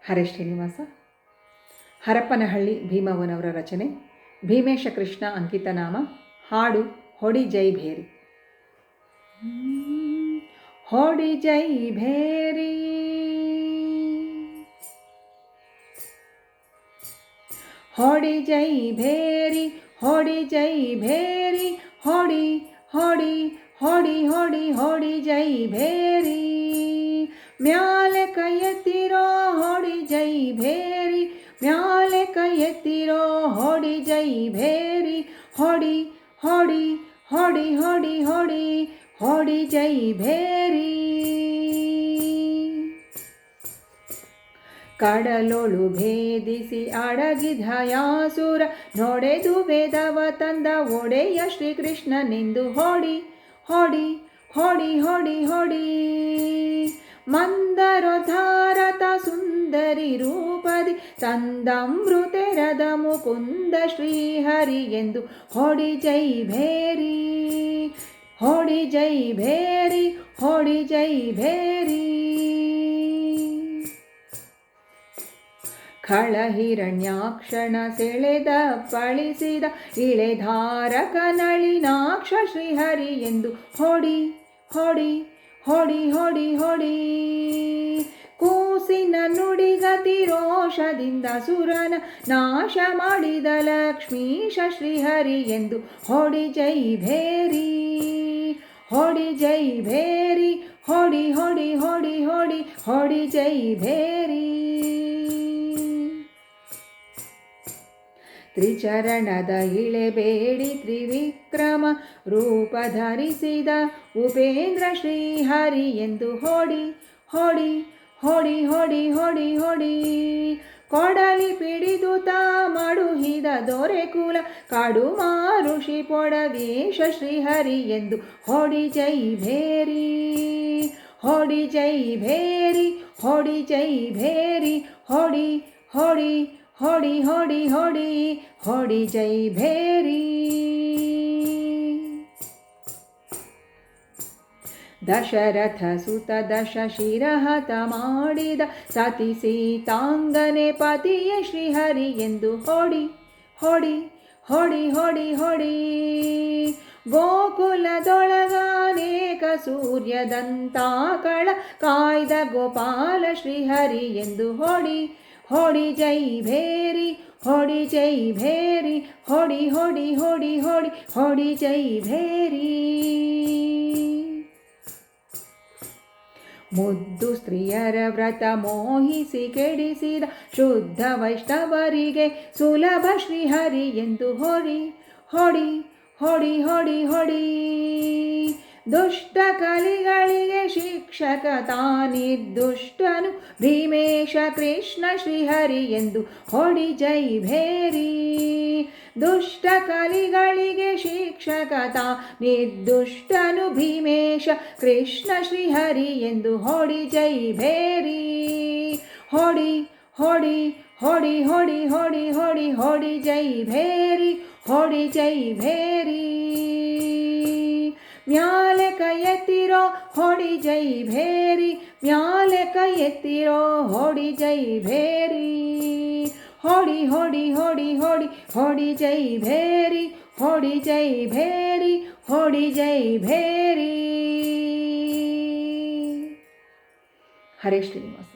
ಹರೇ ಶ್ರೀನಿವಾಸ. ಹರಪ್ಪನಹಳ್ಳಿ ಭೀಮವ್ವನವರ ರಚನೆ. ಭೀಮೇಶ ಕೃಷ್ಣ ಅಂಕಿತ ನಾಮ. ಹಾಡು ಹೊಡಿ ಜೈ ಭೇರಿ. ಹೊಡಿ ಜೈ ಭೇರಿ, ಹೊಡಿ ಜೈ ಭೇರಿ, ಹೊಡಿ ಜೈ ಭೇರಿ, ಹೊಡಿ ಹೊಡಿ ಹೊಡಿ ಹೊಡಿ ಹೊಡಿ ಜೈ ಭೇರಿ. ಮ್ಯಾಲೆ ಕೈ ಎತ್ತಿರೋ ಹೊಡಿ ಜೈ ಭೇರಿ, ಮ್ಯಾಲೆ ಕೈ ಎತ್ತಿರೋ ಹೊಡಿ ಜೈ ಭೇರಿ. ಹೊಡಿ ಹೊಡಿ ಹೊಡಿ ಹೊಡಿ ಹೊಡಿ ಹೊಡಿ ಜೈ ಭೇರಿ. ಕಡಲೊಳು ಭೇದಿಸಿ ಅಡಗಿದ ಯಾಸುರ ನೋಡೆದು ವೇದವ ತಂದ ಒಡೆಯ ಶ್ರೀಕೃಷ್ಣನೆಂದು ಹೊಡಿ ಹೊಡಿ ಹೊಡಿ ಹೊಡಿ ಹೊಡಿ. ಮಂದರೋದ್ಧಾರತ ಸುಂದರಿ ರೂಪದಿ ತಂದಮೃತೆರದ ಮುಕುಂದ ಶ್ರೀಹರಿ ಎಂದು ಹೊಡಿ ಜೈ ಭೇರಿ. ಹೊಡಿ ಜೈ ಭೇರಿ, ಹೊಡಿ ಜೈ ಭೇರಿ. ಖಳಹಿರಣ್ಯಾಕ್ಷಣ ಸೆಳೆದ ಪಳಿಸಿದ ಇಳೆಧಾರಕ ನಳಿನಾಕ್ಷ ಶ್ರೀಹರಿ ಎಂದು ಹೊಡಿ ಹೊಡಿ ಹೊಡಿ ಹೊಡಿ ಹೊಡಿ. ಕೂಸಿನ ನುಡಿಗತಿ ರೋಷದಿಂದ ಸುರನ ನಾಶ ಮಾಡಿದ ಲಕ್ಷ್ಮೀಶ ಶ್ರೀಹರಿ ಎಂದು ಹೊಡಿ ಜೈ ಭೇರಿ. ಹೊಡಿ ಜೈ ಭೇರಿ, ಹೊಡಿ ಹೊಡಿ ಹೊಡಿ ಹೊಡಿ ಹೊಡಿ ಜೈ ಭೇರಿ. ತ್ರಿಚರಣದ ಇಳೆಬೇಡಿ ತ್ರಿವಿಕ್ರಮ ರೂಪ ಧರಿಸಿದ ಉಪೇಂದ್ರ ಶ್ರೀಹರಿ ಎಂದು ಹೊಡಿ ಹೊಡಿ ಹೊಡಿ ಹೊಡಿ ಹೊಡಿ ಹೊಡಿ. ಕೊಡಲಿ ಪಿಡಿದುತ ಮಡುಹಿದ ದೊರೆಕುಲ ಕಾಡು ಮಾರುಷಿ ಪೊಡವೇಶ ಶ್ರೀಹರಿ ಎಂದು ಹೊಡಿ ಜೈ ಭೇರಿ. ಹೊಡಿ ಜೈ ಭೇರಿ, ಹೊಡಿ ಜೈ ಭೇರಿ, ಹೊಡಿ ಹೊಡಿ ಹೊಡಿ ಹೊಡಿ ಹೊಡಿ ಹೊಡಿ ಜೈ ಭೇರಿ. ದಶರಥ ಸುತ ದಶ ಶಿರಹತ ಮಾಡಿದ ಸತಿ ಸೀತಾಂಗನೆ ಪತಿಯ ಶ್ರೀಹರಿ ಎಂದು ಹೊಡಿ ಹೊಡಿ ಹೊಡಿ ಹೊಡಿ ಹೊಡಿ. ಗೋಕುಲದೊಳಗಾನೇಕ ಸೂರ್ಯದಂತಾಕಳ ಕಾಯ್ದ ಗೋಪಾಲ ಶ್ರೀಹರಿ ಎಂದು ಹೊಡಿ ಹೊಡಿ ಜೈ ಭೇರಿ. ಹೊಡಿ ಜೈ ಭೇರಿ, ಹೊಡಿ ಹೊಡಿ ಹೊಡಿ ಹೊಡಿ ಹೊಡಿ ಜೈ ಭೇರಿ. ಮುದ್ದು ಸ್ತ್ರೀಯರ ವ್ರತ ಮೋಹಿಸಿ ಕೆಡಿಸಿದ ಶುದ್ಧ ವೈಷ್ಣವರಿಗೆ ಸುಲಭ ಶ್ರೀಹರಿ ಎಂದು ಹೊಡಿ ಹೊಡಿ ಹೊಡಿ ಹೊಡಿ ಹೊಡಿ. ದುಷ್ಟ ಕಲಿಗಳಿಗೆ ಶಿಕ್ಷಕ ತಾನಿರ್ದುಷ್ಟನು ಭೀಮೇಶ ಕೃಷ್ಣ ಶ್ರೀಹರಿ ಎಂದು ಹೊಡಿ ಜೈ ಭೇರಿ. ದುಷ್ಟ ಕಲಿಗಳಿಗೆ ಶಿಕ್ಷಕ ತಾನಿರ್ದುಷ್ಟನು ಭೀಮೇಶ ಕೃಷ್ಣ ಶ್ರೀಹರಿ ಎಂದು ಹೊಡಿ ಜೈ ಭೇರಿ. ಹೊಡಿ ಹೊಡಿ ಹೊಡಿ ಹೊಡಿ ಹೊಡಿ ಹೊಡಿ ಹೊಡಿ ಜೈ ಭೇರಿ. ಹೊಡಿ ಜೈ ಭೇರಿ. ಮ್ಯಾಲೆ ಕೈ ಎತ್ತಿರೋ ಹೊಡಿ ಜೈ ಭೇರಿ, ಮ್ಯಾಲೆ ಕೈ ಎತ್ತಿರೋ ಹೊಡಿ ಜೈ ಭೇರಿ. ಹೊಡಿ ಹೊಡಿ ಹೊಡಿ ಹೊಡಿ ಹೊಡಿ ಜೈ ಭೇರಿ, ಹೊಡಿ ಜೈ ಭೇರಿ, ಹೊಡಿ ಜೈ ಭೇರಿ. ಹರೇ ಶ್ರೀನಿವಾಸ.